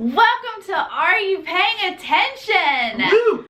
Welcome to Are You Paying Attention? Woo!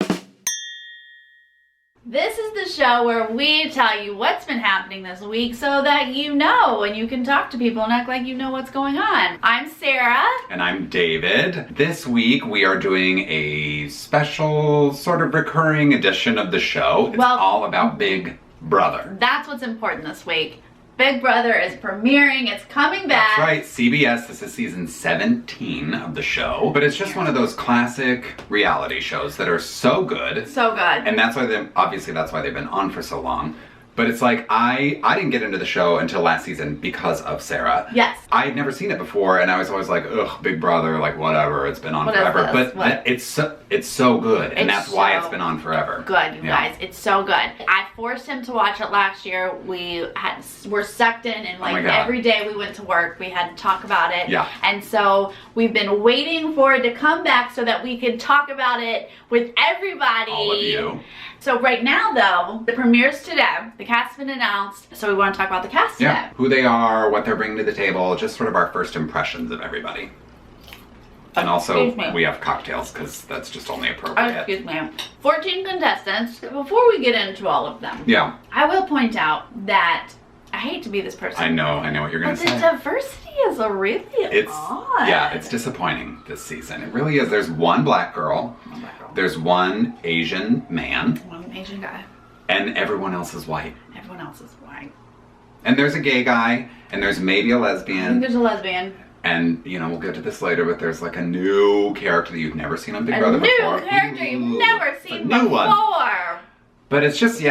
This is the show where we tell you what's been happening this week so that you know and you can talk to people and act like you know what's going on. I'm Sarah. And I'm David. This week we are doing a special sort of recurring edition of the show. It's all about Big Brother. That's what's important this week. Big Brother is premiering. It's coming back. That's right. CBS. This is season 17 of the show. But it's just one of those classic reality shows that are so good. So good. And that's why that's why they've been on for so long. But it's like, I didn't get into the show until last season because of Sarah. Yes. I had never seen it before, and I was always like, ugh, Big Brother, like whatever, it's been on forever. But it's so good, and that's why it's been on forever. Good, you guys. It's so good. I forced him to watch it last year. We're sucked in, and like every day we went to work, we had to talk about it. Yeah. And so we've been waiting for it to come back so that we could talk about it with everybody. All of you. So right now, though, the premiere's today. The cast's been announced, so we want to talk about the cast today. Yeah, who they are, what they're bringing to the table, just sort of our first impressions of everybody. And also, we have cocktails, because that's just only appropriate. Excuse me. 14 contestants. Before we get into all of them, yeah, I will point out that I hate to be this person. I know what you're going to say. But the diversity is odd. Yeah, it's disappointing this season. It really is. There's one black girl. There's one Asian man. One Asian guy. And everyone else is white. Everyone else is white. And there's a gay guy, and there's maybe a lesbian. I think there's a lesbian. And, you know, we'll get to this later, but there's like a new character that you've never seen on Big Brother before. A new character you've never seen before. One. But it's just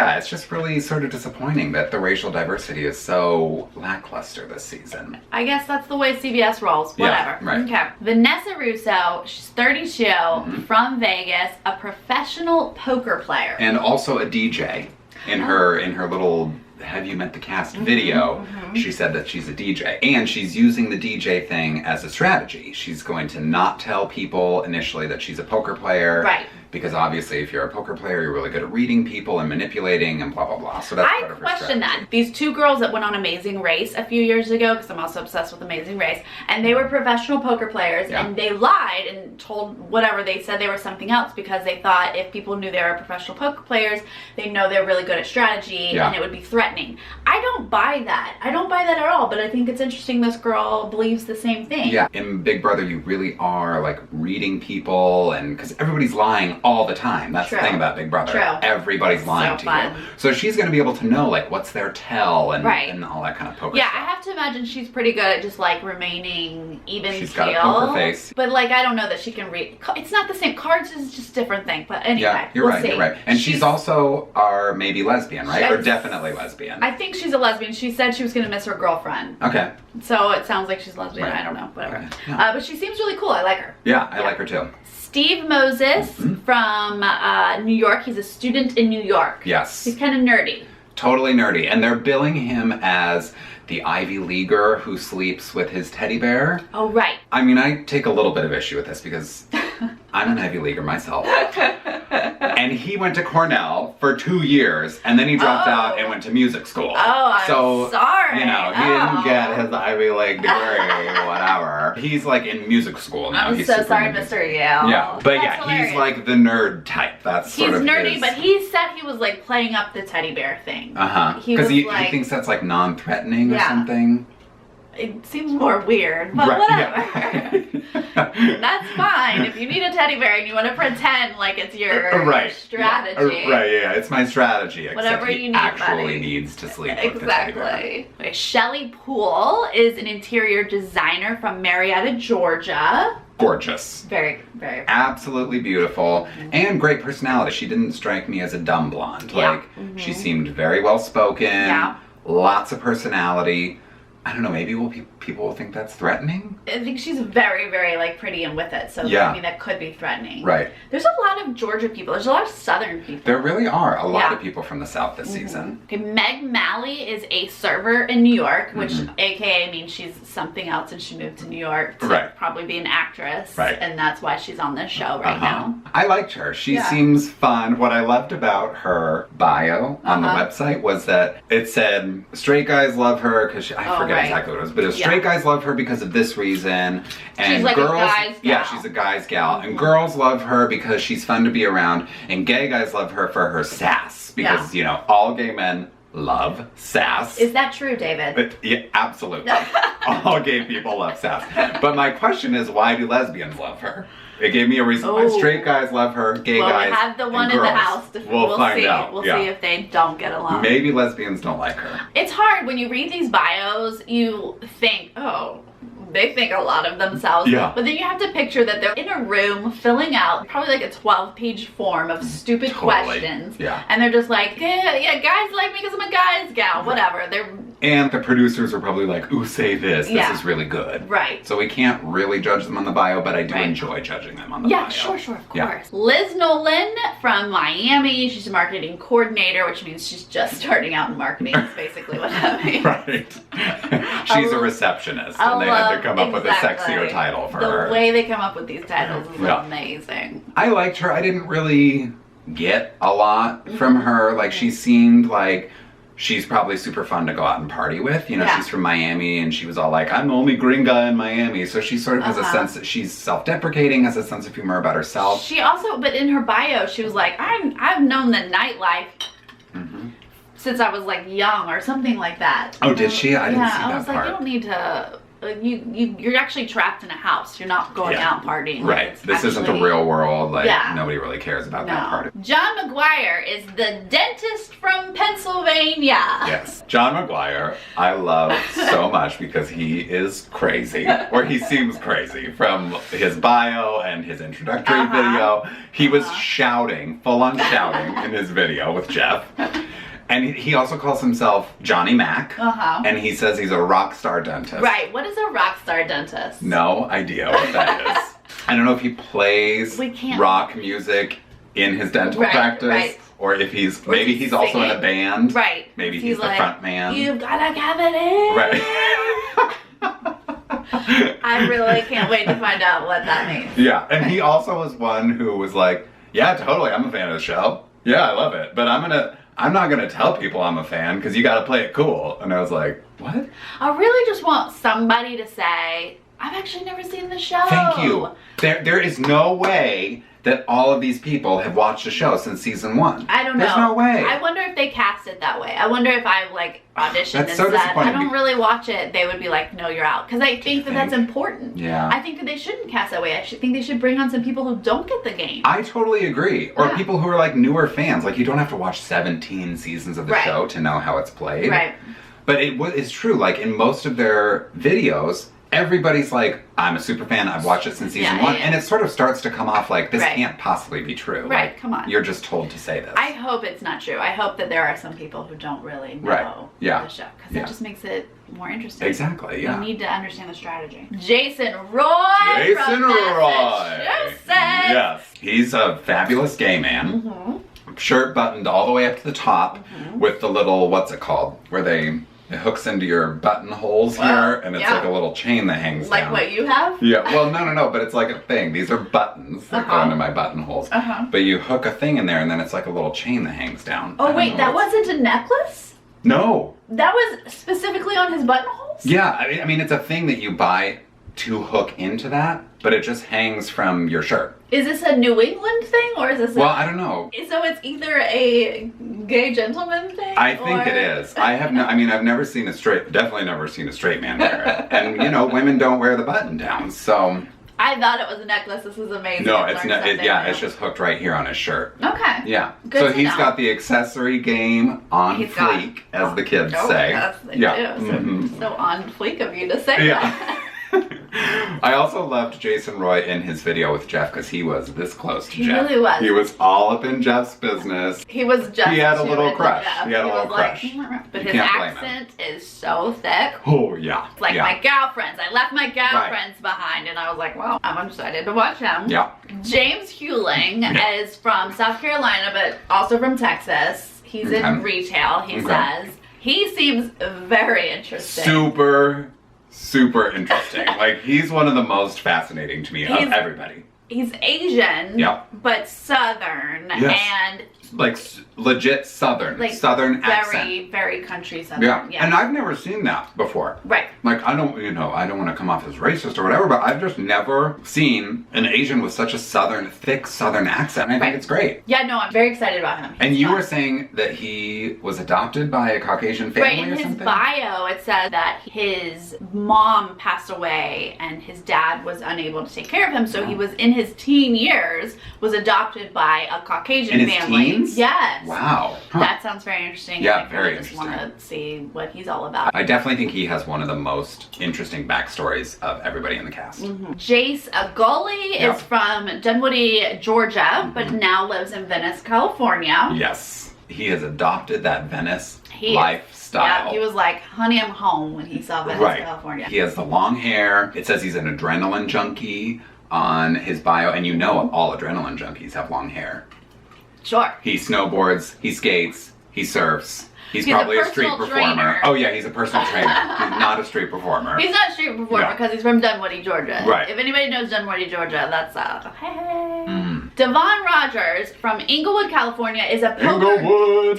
really sort of disappointing that the racial diversity is so lackluster this season. I guess that's the way CBS rolls. Whatever. Yeah, right. Okay. Vanessa Russo, she's 32, from Vegas, a professional poker player. And also a DJ. In her little Have You Met the Cast video, she said that she's a DJ. And she's using the DJ thing as a strategy. She's going to not tell people initially that she's a poker player. Right. Because obviously if you're a poker player, you're really good at reading people and manipulating and blah, blah, blah. So that's part of her question strategy. that. These two girls that went on Amazing Race a few years ago, because I'm also obsessed with Amazing Race, and they were professional poker players, and they lied and told whatever, they said they were something else because they thought if people knew they were professional poker players, they know they're really good at strategy, and it would be threatening. I don't buy that. I don't buy that at all, but I think it's interesting this girl believes the same thing. Yeah, in Big Brother, you really are like reading people, and because everybody's lying all the time. That's the thing about Big Brother. True. Everybody's lying to you. So she's going to be able to know like what's their tell and all that kind of poker stuff. I have to imagine she's pretty good at just like remaining even keel. She's got a poker face. But like I don't know that she can read. It's not the same. Cards is just a different thing. But anyway, yeah, you're right. You're right. And she's also maybe lesbian, right? Or definitely lesbian. I think she's a lesbian. She said she was going to miss her girlfriend. Okay. So it sounds like she's lesbian. Right. I don't know. Whatever. Okay. Yeah. But she seems really cool. I like her. Yeah, I like her too. Steve Moses from New York. He's a student in New York. Yes. He's kind of nerdy. Totally nerdy. And they're billing him as the Ivy Leaguer who sleeps with his teddy bear. Oh, right. I mean, I take a little bit of issue with this because I'm an Ivy Leaguer myself. And he went to Cornell for 2 years, and then he dropped out and went to music school. Oh, I'm sorry. You know, he didn't get his Ivy League degree, whatever. He's like in music school now. I'm so sorry, Mr. Yale. Yeah, but hilarious. He's like the nerd type. That's he's sort of nerdy, his... but he said he was like playing up the teddy bear thing. Because he thinks that's like non-threatening or something. It seems more weird, but whatever. That's fine. If you need a teddy bear and you want to pretend like it's your strategy. Yeah, it's my strategy. Whatever you need, actually needs to sleep with the teddy bear. Okay, Shelly Poole is an interior designer from Marietta, Georgia. Gorgeous. Very, very. Absolutely beautiful. And great personality. She didn't strike me as a dumb blonde. Like, she seemed very well spoken. Yeah. Lots of personality. I don't know, maybe people will think that's threatening? I think she's very, very like pretty and with it, so I mean that could be threatening. Right. There's a lot of Georgia people. There's a lot of Southern people. There really are a lot of people from the South this season. Okay, Meg Mallie is a server in New York, which AKA means she's something else and she moved to New York to probably be an actress. Right. And that's why she's on this show right now. I liked her. She seems fun. What I loved about her bio on the website was that it said straight guys love her because I forget forget exactly what it was. But if straight guys love her because of this reason, and she's like girls, a guy's gal. yeah, she's a guy's gal, and girls love her because she's fun to be around, and gay guys love her for her sass because you know all gay men love sass. Is that true, David? But, yeah, absolutely. All gay people love sass. But my question is, why do lesbians love her? It gave me a reason why straight guys love her, gay guys. We have the one in girls. the house. We'll find see. out. We'll see if they don't get along. Maybe lesbians don't like her. It's hard when you read these bios. You think, oh, they think a lot of themselves. Yeah. But then you have to picture that they're in a room filling out probably like a 12-page form of stupid questions. Yeah. And they're just like, yeah, guys like me because I'm a guy's gal. Whatever. And the producers are probably like, ooh, say this. This is really good. Right. So we can't really judge them on the bio, but I do enjoy judging them on the bio. Yeah, sure, of course. Liz Nolan from Miami. She's a marketing coordinator, which means she's just starting out in marketing. That's basically what that means. Right. She's a receptionist, and they had to come up with a sexier title for her. The way they come up with these titles is amazing. I liked her. I didn't really get a lot from her. Like, she seemed like she's probably super fun to go out and party with. You know, she's from Miami, and she was all like, I'm the only green guy in Miami. So she sort of has a sense that she's self-deprecating, has a sense of humor about herself. She also, but in her bio, she was like, I've known the nightlife since I was like young or something like that. Oh, did she? I didn't see that part. I was like, you don't need to... You're actually trapped in a house. You're not going out partying. Right. This isn't the real world. Like, nobody really cares about that part. John Mcguire is the dentist from Pennsylvania. Yes. John Mcguire, I love so much because he is crazy, or he seems crazy from his bio and his introductory video. He was shouting, full on shouting in his video with Jeff. And he also calls himself Johnny Mac. And he says he's a rock star dentist. Right. What is a rock star dentist? No idea what that is. I don't know if he plays rock music in his dental practice. Or if he's, maybe he's also in a band. Right. Maybe he's the front man. You've got a cavity. Right. I really can't wait to find out what that means. Yeah. And he also was one who was like, yeah, totally, I'm a fan of the show. Yeah, I love it. But I'm not gonna tell people I'm a fan because you gotta play it cool. And I was like, what? I really just want somebody to say, I've actually never seen the show. Thank you. There is no way that all of these people have watched the show since season 1. I don't know. There's no way. I wonder if they cast it that way. I wonder if I like auditioned and so said, I don't disappointing. really watch it, they would be like, no, you're out. Because I think that's important. Yeah. I think that they shouldn't cast that way. I think they should bring on some people who don't get the game. I totally agree. Or people who are like newer fans. Like, you don't have to watch 17 seasons of the show to know how it's played. Right. But it's true. Like, in most of their videos, everybody's like, I'm a super fan, I've watched it since season 1, and it sort of starts to come off like, this can't possibly be true. Right, like, come on. You're just told to say this. I hope it's not true. I hope that there are some people who don't really know the show, because it just makes it more interesting. Exactly, You need to understand the strategy. Jason Roy from Massachusetts. Yes, he's a fabulous gay man. Shirt buttoned all the way up to the top with the little, what's it called, where it hooks into your buttonholes here, and it's like a little chain that hangs down. Like what you have? Yeah, well, no, but it's like a thing. These are buttons that go into my buttonholes. But you hook a thing in there, and then it's like a little chain that hangs down. Oh, wait, that wasn't a necklace? No. That was specifically on his buttonholes? Yeah, I mean, it's a thing that you buy to hook into that, but it just hangs from your shirt. Is this a New England thing, or is this Well, I don't know. So it's either a gay gentleman thing? I think it is. I've never seen definitely never seen a straight man wear it. And, you know, women don't wear the button down, so. I thought it was a necklace. This is amazing. No, it's not. It's just hooked right here on his shirt. Okay. Yeah. Good so to he's know. got the accessory game on fleek, as the kids say. Yes, they do. So on fleek of you to say that. I also loved Jason Roy in his video with Jeff because he was this close to Jeff. He really was. He was all up in Jeff's business. He was just. He had a little crush. Jeff. He had a little crush. But his accent is so thick. Oh yeah. It's like my gal friends. I left my gal friends behind, and I was like, well, I'm excited to watch him. Yeah. James Hewling is from South Carolina, but also from Texas. He's in retail. He says he seems very interesting. Super interesting. Like, he's one of the most fascinating to me of everybody. he's Asian, Yep. but Southern, Yes. and like legit Southern, like Southern very, accent. very country Southern. Yeah. And I've never seen that before. Right. Like, I don't want to come off as racist or whatever, but I've just never seen an Asian with such a thick Southern accent. And I think it's great. Yeah, no, I'm very excited about him. And you were saying that he was adopted by a Caucasian family right, in or his something? bio, it said that his mom passed away and his dad was unable to take care of him, so he was in his teen years, was adopted by a Caucasian In his family. teens? Yes. Wow. Huh. That sounds very interesting. Yeah, and I very just want to see what he's all about. I definitely think he has one of the most interesting backstories of everybody in the cast. Jace Agoli is from Dunwoody, Georgia, but now lives in Venice, California. Yes. He has adopted that Venice He lifestyle. Yeah, he was like, honey, I'm home when he saw Venice, California. He has the long hair. It says he's an adrenaline junkie on his bio, and you know all adrenaline junkies have long hair. Sure. He snowboards, he skates, he surfs. He's a probably a street personal performer. trainer. Oh yeah, he's a personal trainer. He's not a street performer. He's not a street performer because he's from Dunwoody, Georgia. Right. If anybody knows Dunwoody, Georgia, that's hey. Devon Rogers from Inglewood, California is a poker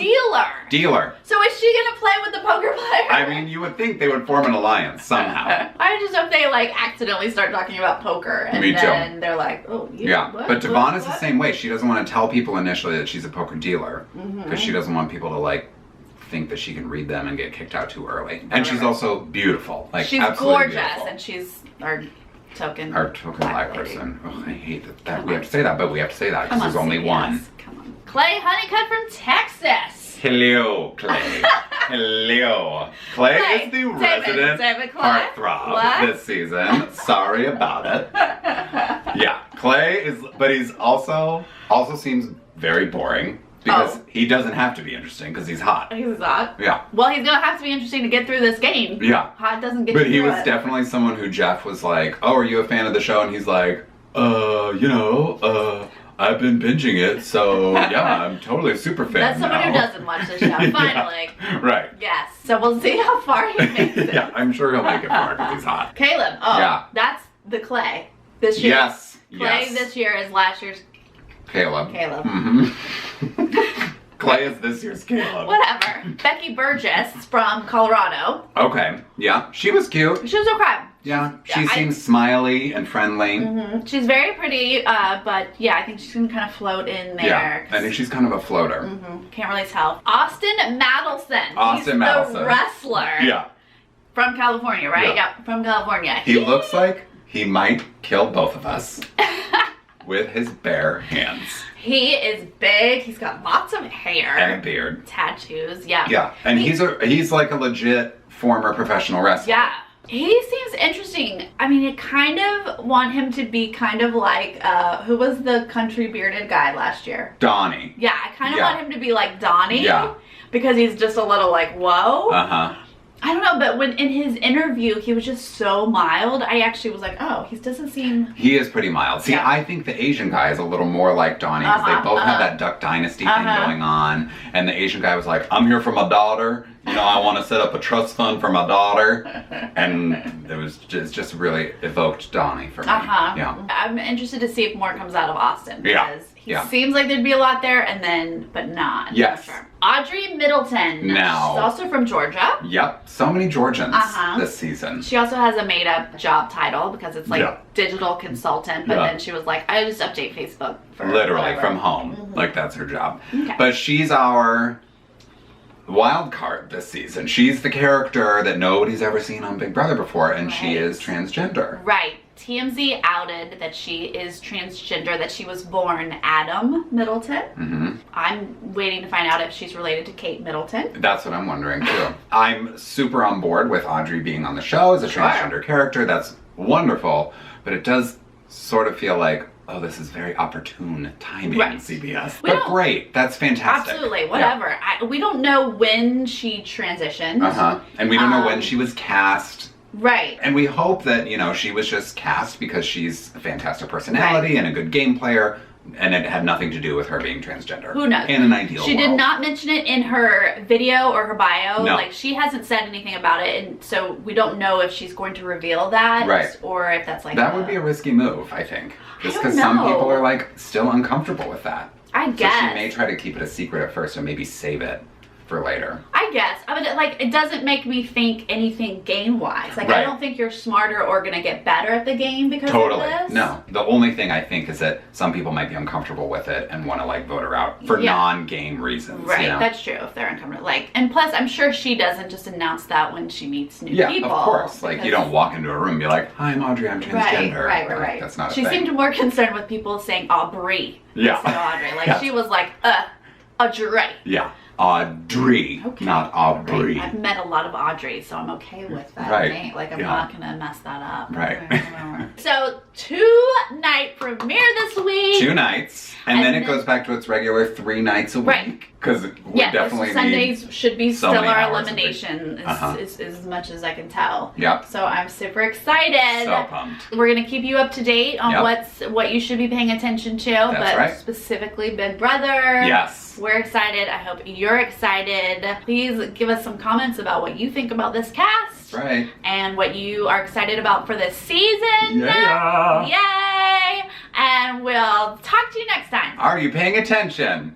dealer. So is she gonna play with the poker player? I mean, you would think they would form an alliance somehow. I just hope they like accidentally start talking about poker and Me too. then they're like, oh, what? But Devon is the same way. She doesn't want to tell people initially that she's a poker dealer because she doesn't want people to like think that she can read them and get kicked out too early. And she's also beautiful. Like she's absolutely gorgeous, beautiful. and she's our token black person. Oh, I hate that we have to say that, but we have to say that because there's only one. Come on. Clay Honeycutt from Texas. Hello, Clay. Hello. Clay is the resident heartthrob this season. Sorry about it. Yeah, Clay is, but he's also seems very boring. Because he doesn't have to be interesting because he's hot. He's hot? Yeah. Well, he's going to have to be interesting to get through this game. Yeah. Hot doesn't get But you he through was it. definitely someone who Jeff was like, oh, are you a fan of the show? And he's like, I've been binging it, so yeah, I'm totally a super fan. That's someone now. who doesn't watch the show, finally. Yeah. Right. Yes. So we'll see how far he makes it. Yeah, I'm sure he'll make it far because he's hot. Caleb. Oh, yeah. That's the Clay this year. Yes. Clay this year is last year's Caleb. Mm-hmm. Clay is this year's Caleb. Whatever. Becky Burgess from Colorado. Okay. Yeah. She was cute. She was okay. Yeah. She seems smiley and friendly. Mm-hmm. She's very pretty, but yeah, I think she's gonna kind of float in there. Yeah. I think she's kind of a floater. Mm-hmm. Can't really tell. Austin Madelson. He's the wrestler. Yeah. From California, right? Yeah, from California. He looks like he might kill both of us with his bare hands. He is big. He's got lots of hair and a beard, tattoos. Yeah. Yeah, and he's like a legit former professional wrestler. Yeah. He seems interesting. I mean, I kind of want him to be kind of like, who was the country bearded guy last year? Donnie. Yeah, I kind of want him to be like Donnie. Yeah. Because he's just a little like, whoa. Uh-huh. I don't know, but when in his interview, he was just so mild. I actually was like, oh, he doesn't seem... He is pretty mild. See, I think the Asian guy is a little more like Donnie because they both have that Duck Dynasty thing going on. And the Asian guy was like, I'm here for my daughter. You know, I want to set up a trust fund for my daughter. And it just really evoked Donnie for me. Yeah. I'm interested to see if more comes out of Austin. Because he seems like there'd be a lot there, and then, but not. Yes. Sure. Audrey Middleton. Now. She's also from Georgia. Yep. So many Georgians this season. She also has a made-up job title because it's like digital consultant, but then she was like, I just update Facebook. For literally from home. Like that's her job. Okay. But she's our wild card this season. She's the character that nobody's ever seen on Big Brother before, and she is transgender. Right. TMZ outed that she is transgender, that she was born Adam Middleton. Mm-hmm. I'm waiting to find out if she's related to Kate Middleton. That's what I'm wondering too. I'm super on board with Audrey being on the show as a transgender character. That's wonderful, but it does sort of feel like, oh, this is very opportune timing, CBS. But great, that's fantastic. Absolutely, whatever. Yeah. We don't know when she transitioned. And we don't know when she was cast. Right. And we hope that, you know, she was just cast because she's a fantastic personality and a good game player, and it had nothing to do with her being transgender. Who knows? In an ideal She world. did not mention it in her video or her bio. No. Like, she hasn't said anything about it, and so we don't know if she's going to reveal that. Right. Or if that's like That would be a risky move, I think. Just don't because some know. people are, like, still uncomfortable with that. I guess. So she may try to keep it a secret at first and maybe save it for later. I guess. I mean, like, it doesn't make me think anything game-wise. Like, I don't think you're smarter or gonna get better at the game because of this. No. The only thing I think is that some people might be uncomfortable with it and want to, like, vote her out for non-game reasons. Right, you know? that's true, if they're uncomfortable. Like, and plus, I'm sure she doesn't just announce that when she meets new people. Yeah, of course. Like, you don't walk into a room and be like, "Hi, I'm Audrey, I'm transgender." Right. Like, that's not a She thing. seemed more concerned with people saying Aubrey Yeah. instead of Audrey. Like, she was like, Audrey. Yeah. Audrey, not Aubrey. I've met a lot of Audreys, so I'm okay with that. Right. Name. Like, I'm not gonna mess that up. Right. So, 2-night premiere this week. 2 nights, and then it goes back to its regular 3 nights a week. Right. Because we definitely Sundays should be so still many our hours a elimination, Uh-huh. as much as I can tell. Yep. So I'm super excited. So pumped. We're gonna keep you up to date on what you should be paying attention to, That's right. specifically Big Brother. Yes. We're excited. I hope you're excited. Please give us some comments about what you think about this cast. That's right. And what you are excited about for this season. Yeah. Yay! And we'll talk to you next time. Are you paying attention?